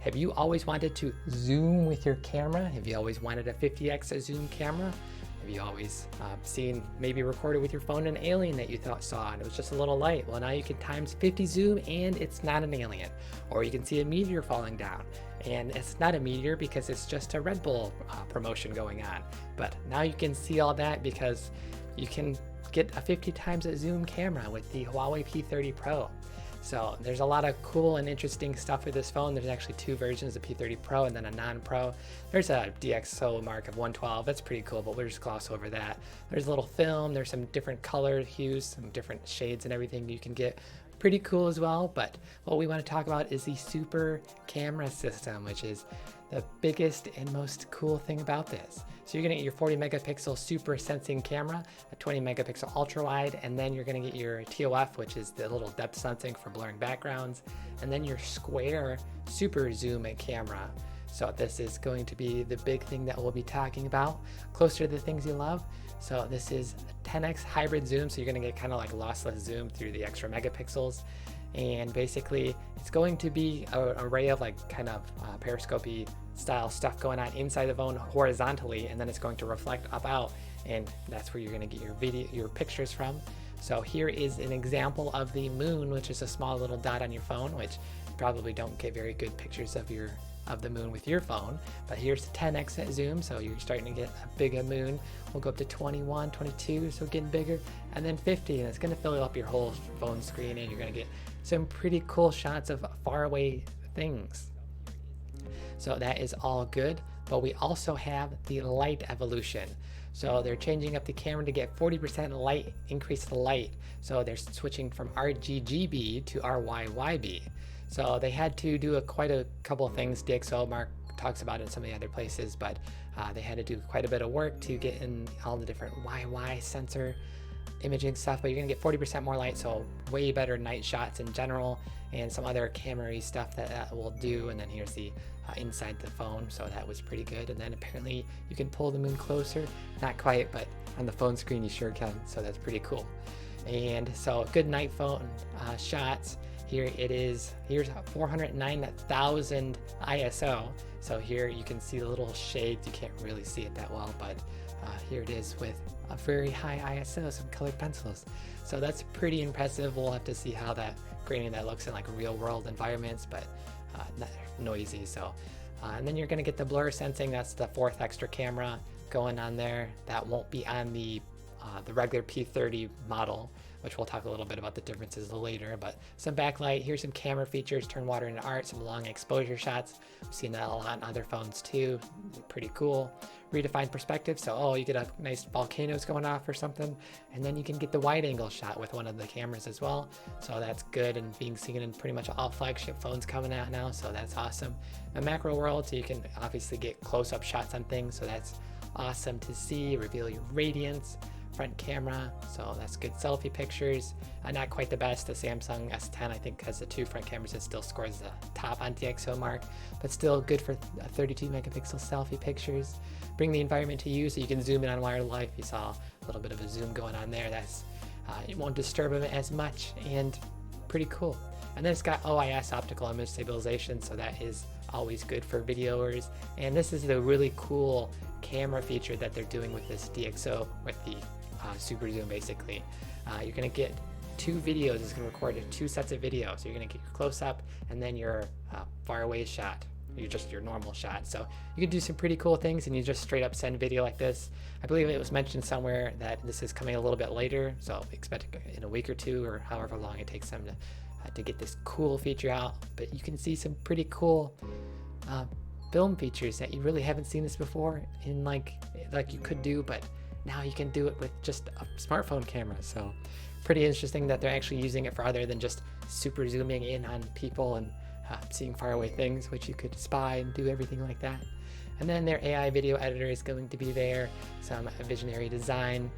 Have you always wanted to zoom with your camera? Have you always wanted a 50x zoom camera? Have you always seen, maybe recorded with your phone, an alien that you saw and it was just a little light? Well, now you can times 50 zoom and it's not an alien. Or you can see a meteor falling down and it's not a meteor because it's just a Red Bull promotion going on. But now you can see all that because you can get a 50 times a zoom camera with the Huawei P30 Pro. So there's a lot of cool and interesting stuff with this phone. There's actually two versions, the P30 Pro and then a non-Pro. There's a DXO Mark of 112. That's pretty cool, but we'll just gloss over that. There's a little film. There's some different color hues, some different shades and everything you can get. Pretty cool as well, but what we want to talk about is the super camera system, which is the biggest and most cool thing about this. So you're gonna get your 40 megapixel super sensing camera, a 20 megapixel ultra wide, and then you're gonna get your TOF, which is the little depth sensing for blurring backgrounds, and then your square super zoom camera. So this is going to be the big thing that we'll be talking about, closer to the things you love. So this is a 10x hybrid zoom, so you're gonna get kind of like lossless zoom through the extra megapixels. And basically it's going to be an array of like kind of periscope-y style stuff going on inside the phone horizontally, and then it's going to reflect up out, and that's where you're going to get your pictures from. So here is an example of the moon, which is a small little dot on your phone, which you probably don't get very good pictures of the moon with your phone, but here's the 10x zoom, so you're starting to get a bigger moon. We'll go up to 21, 22, so getting bigger, and then 50, and it's going to fill up your whole phone screen, and you're going to get some pretty cool shots of far away things. So that is all good, but we also have the light evolution. So they're changing up the camera to get 40% light, increase the light. So they're switching from RGB to RYYB. So they had to do quite a couple of things. DXO Mark talks about it in some of the other places, but they had to do quite a bit of work to get in all the different YY sensor imaging stuff, but you're gonna get 40% more light, so way better night shots in general, and some other camera-y stuff that will do. And then here's the inside the phone, so that was pretty good. And then apparently you can pull the moon closer, not quite, but on the phone screen you sure can, so that's pretty cool. And so good night phone shots. Here it is. Here's 409,000 ISO. So here you can see the little shades. You can't really see it that well, but here it is with a very high ISO, some colored pencils. So that's pretty impressive. We'll have to see how that grading that looks in like real world environments, but not noisy. So and then you're going to get the blur sensing. That's the fourth extra camera going on there. That won't be on the regular P30 model, which we'll talk a little bit about the differences later. But some backlight, here's some camera features, turn water into art, some long exposure shots. We've seen that a lot on other phones too. Pretty cool. Redefined perspective, so you get a nice volcanoes going off or something, and then you can get the wide angle shot with one of the cameras as well. So that's good, and being seen in pretty much all flagship phones coming out now, so that's awesome. A macro world, so you can obviously get close-up shots on things, so that's awesome to see. Reveal your radiance. Front camera, so that's good selfie pictures. Not quite the best. The Samsung S10 I think has the two front cameras. It still scores the top on DXO Mark, but still good for 32 megapixel selfie pictures. Bring the environment to you, so you can zoom in on wildlife. You saw a little bit of a zoom going on there. That's it won't disturb them as much, and pretty cool. And then it's got OIS, optical image stabilization, so that is always good for videoers. And this is the really cool camera feature that they're doing with this DXO, with the super zoom. Basically you're going to get two videos. It's going to record two sets of video, so you're going to get your close-up and then your far away shot, your normal shot. So you can do some pretty cool things, and you just straight up send video like this. I believe it was mentioned somewhere that this is coming a little bit later, so expect it in a week or two, or however long it takes them to get this cool feature out. But you can see some pretty cool film features that you really haven't seen this before in like you could do, but now you can do it with just a smartphone camera. So pretty interesting that they're actually using it for other than just super zooming in on people and seeing faraway things, which you could spy and do everything like that. And then their AI video editor is going to be there, some visionary design,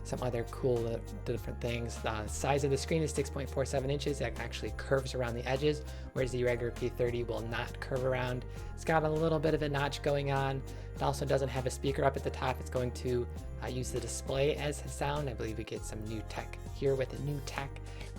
some other cool different things. The size of the screen is 6.47 inches. That actually curves around the edges, whereas the regular P30 will not curve around. It's got a little bit of a notch going on. It also doesn't have a speaker up at the top. It's going to use the display as sound. I believe we get some new tech here with the new tech,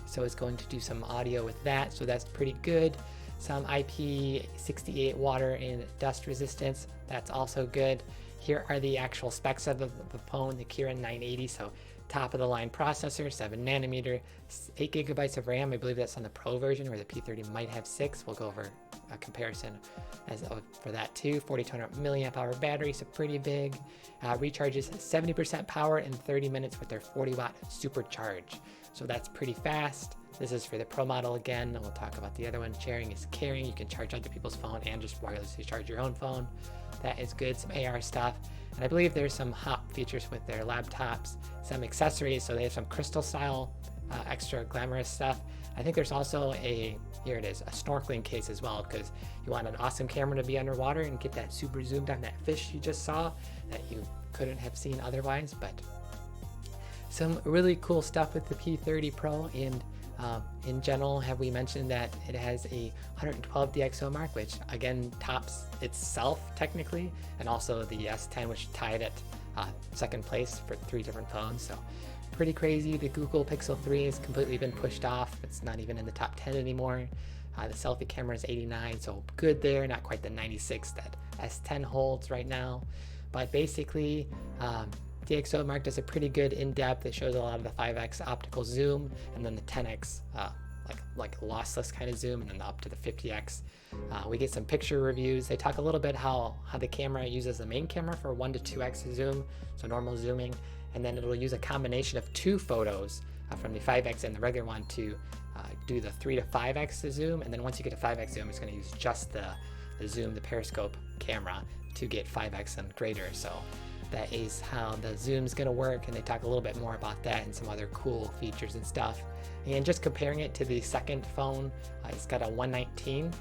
so it's going to do some audio with that, so that's pretty good. some IP68 water and dust resistance. That's also good. Here are the actual specs of the phone, the Kirin 980. So top of the line processor, 7nm, 8 GB of RAM. I believe that's on the Pro version, where the P30 might have 6. We'll go over a comparison for that too. 4200 milliamp hour battery, so pretty big. Recharges 70% power in 30 minutes with their 40-watt supercharge. So that's pretty fast. This is for the Pro model again, and we'll talk about the other one. Sharing is caring. You can charge other people's phone and just wirelessly charge your own phone. That is good. Some AR stuff. And I believe there's some hot features with their laptops, some accessories. So they have some crystal style, extra glamorous stuff. I think there's also here it is, a snorkeling case as well, because you want an awesome camera to be underwater and get that super zoomed on that fish you just saw that you couldn't have seen otherwise. But some really cool stuff with the P30 Pro. And in general, have we mentioned that it has a 112 DXO Mark, which again tops itself technically, and also the S10, which tied at second place for 3 different phones. So pretty crazy. The Google Pixel 3 has completely been pushed off. It's not even in the top 10 anymore. The selfie camera is 89, so good there. Not quite the 96 that S10 holds right now, but basically DXO Mark does a pretty good in-depth. It shows a lot of the 5x optical zoom, and then the 10x like lossless kind of zoom, and then up to the 50x. We get some picture reviews. They talk a little bit how the camera uses the main camera for 1 to 2x zoom, so normal zooming, and then it'll use a combination of 2 photos from the 5x and the regular one to do the 3 to 5x zoom. And then once you get to 5x zoom, it's going to use just the zoom, the periscope camera, to get 5x and greater. So that is how the zoom's going to work, and they talk a little bit more about that and some other cool features and stuff. And just comparing it to the second phone, it's got a 119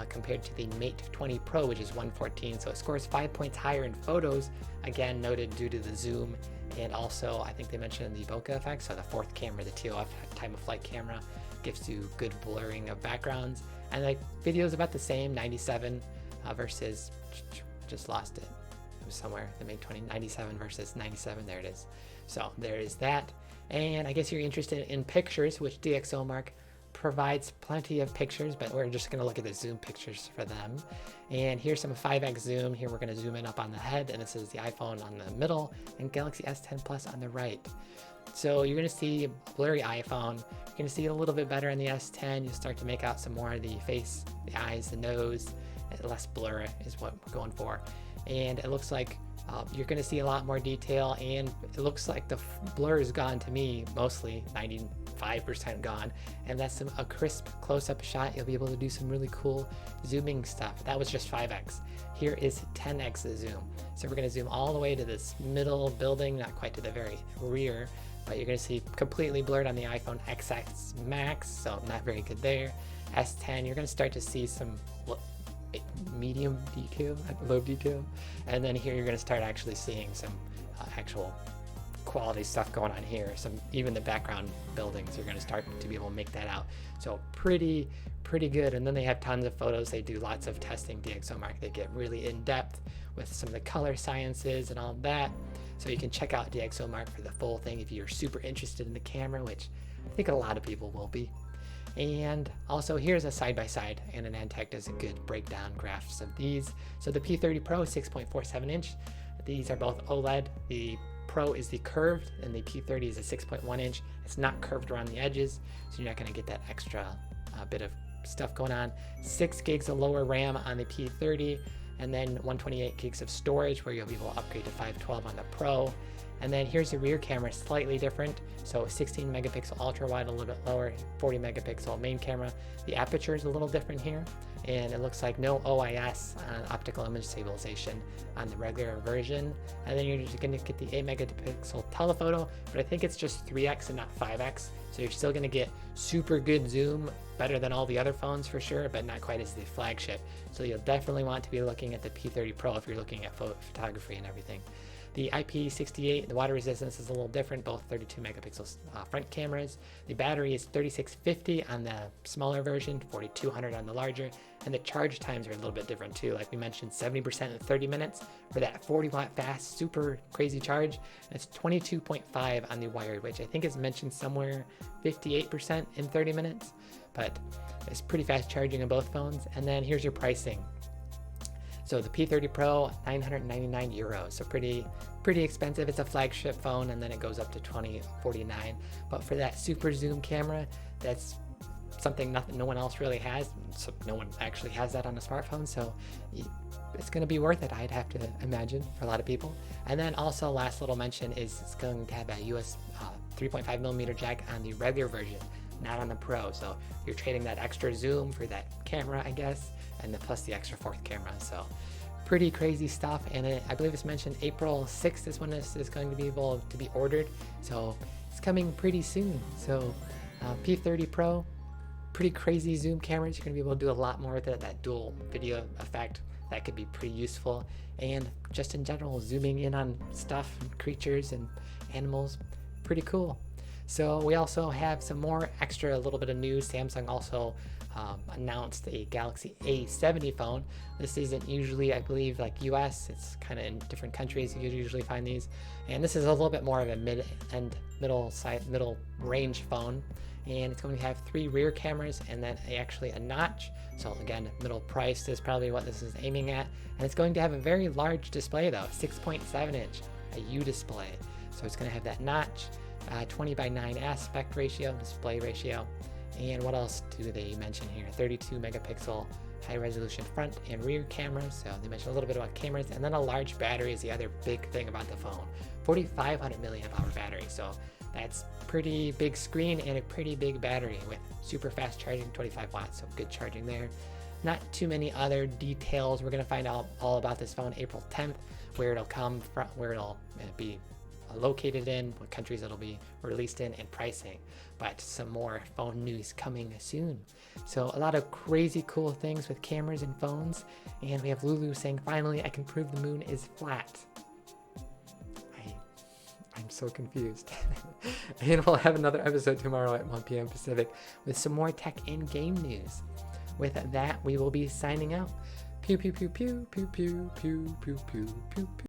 compared to the Mate 20 Pro, which is 114. So it scores 5 points higher in photos, again noted due to the zoom, and also I think they mentioned the bokeh effect. So the fourth camera, the TOF, time of flight camera, gives you good blurring of backgrounds. And like video's about the same, 97 versus, just lost it. It was somewhere, the Mate 20, 97 versus 97, there it is. So there is that. And I guess you're interested in pictures, which DXO Mark provides plenty of pictures, but we're just gonna look at the zoom pictures for them. And here's some 5x zoom. Here we're gonna zoom in up on the head, and this is the iPhone on the middle and Galaxy S10 Plus on the right. So you're gonna see a blurry iPhone. You're gonna see it a little bit better on the S10. You'll start to make out some more of the face, the eyes, the nose. Less blur is what we're going for. And it looks like you're going to see a lot more detail, and it looks like the blur is gone to me, mostly 95% gone, and that's a crisp close-up shot. You'll be able to do some really cool zooming stuff. That was just 5x. Here is 10x zoom. So we're going to zoom all the way to this middle building, not quite to the very rear, but you're going to see completely blurred on the iPhone XS Max, so not very good there. S10, you're going to start to see some medium detail, low detail, and then here you're going to start actually seeing some actual quality stuff going on here. Even the background buildings, you're going to start to be able to make that out. So pretty good. And then they have tons of photos. They do lots of testing, DXO Mark. They get really in depth with some of the color sciences and all that. So you can check out DXO Mark for the full thing if you're super interested in the camera, which I think a lot of people will be. And also here's a side-by-side, and AnandTech does a good breakdown graphs of these. So the P30 Pro is 6.47 inch. These are both OLED. The Pro is the curved, and the P30 is a 6.1 inch. It's not curved around the edges, so you're not going to get that extra bit of stuff going on. 6 gigs of lower RAM on the P30, and then 128 gigs of storage, where you'll be able to upgrade to 512 on the Pro. And then here's the rear camera, slightly different. So 16 megapixel ultra wide, a little bit lower, 40 megapixel main camera. The aperture is a little different here, and it looks like no OIS on optical image stabilization on the regular version. And then you're just gonna get the 8 megapixel telephoto, but I think it's just 3x and not 5x. So you're still gonna get super good zoom, better than all the other phones for sure, but not quite as the flagship. So you'll definitely want to be looking at the P30 Pro if you're looking at photography and everything. The IP68, the water resistance is a little different, both 32 megapixels front cameras. The battery is 3650 on the smaller version, 4200 on the larger, and the charge times are a little bit different too. Like we mentioned, 70% in 30 minutes for that 40 watt fast, super crazy charge. And it's 22.5 on the wired, which I think is mentioned somewhere 58% in 30 minutes. but it's pretty fast charging on both phones. And then here's your pricing. So the P30 Pro, 999 euros, so pretty expensive. It's a flagship phone, and then it goes up to 2049. But for that super zoom camera, that's something no one else really has. So no one actually has that on a smartphone, so it's going to be worth it, I'd have to imagine, for a lot of people. And then also, last little mention is it's going to have a US 3.5mm jack on the regular version, not on the Pro. So you're trading that extra zoom for that camera, I guess, and then plus the extra fourth camera. So pretty crazy stuff. And I believe it's mentioned April 6th is when this is going to be able to be ordered. So it's coming pretty soon. So P30 Pro, pretty crazy zoom cameras. You're going to be able to do a lot more with it. That dual video effect, that could be pretty useful. And just in general, zooming in on stuff and creatures and animals, pretty cool. So we also have some more extra, a little bit of news. Samsung also announced a Galaxy A70 phone. This isn't usually, I believe, like US. It's kind of in different countries you usually find these. And this is a little bit more of a middle range phone. And it's going to have 3 rear cameras and then actually a notch. So again, middle priced is probably what this is aiming at. And it's going to have a very large display though, 6.7 inch, a U display. So it's going to have that notch, 20:9 aspect ratio, display ratio. And what else do they mention here? 32 megapixel high resolution front and rear cameras. So they mention a little bit about cameras, and then a large battery is the other big thing about the phone. 4,500 milliamp hour battery. So that's pretty big screen and a pretty big battery with super fast charging, 25 watts. So good charging there. Not too many other details. We're going to find out all about this phone April 10th, where it'll come from, where it'll be located in, what countries it'll be released in, and pricing. But some more phone news coming soon. So a lot of crazy cool things with cameras and phones. And we have Lulu saying, finally, I can prove the moon is flat. I'm so confused. And we'll have another episode tomorrow at 1 p.m. Pacific with some more tech and game news. With that, we will be signing out. Pew, pew, pew, pew, pew, pew, pew, pew, pew, pew, pew.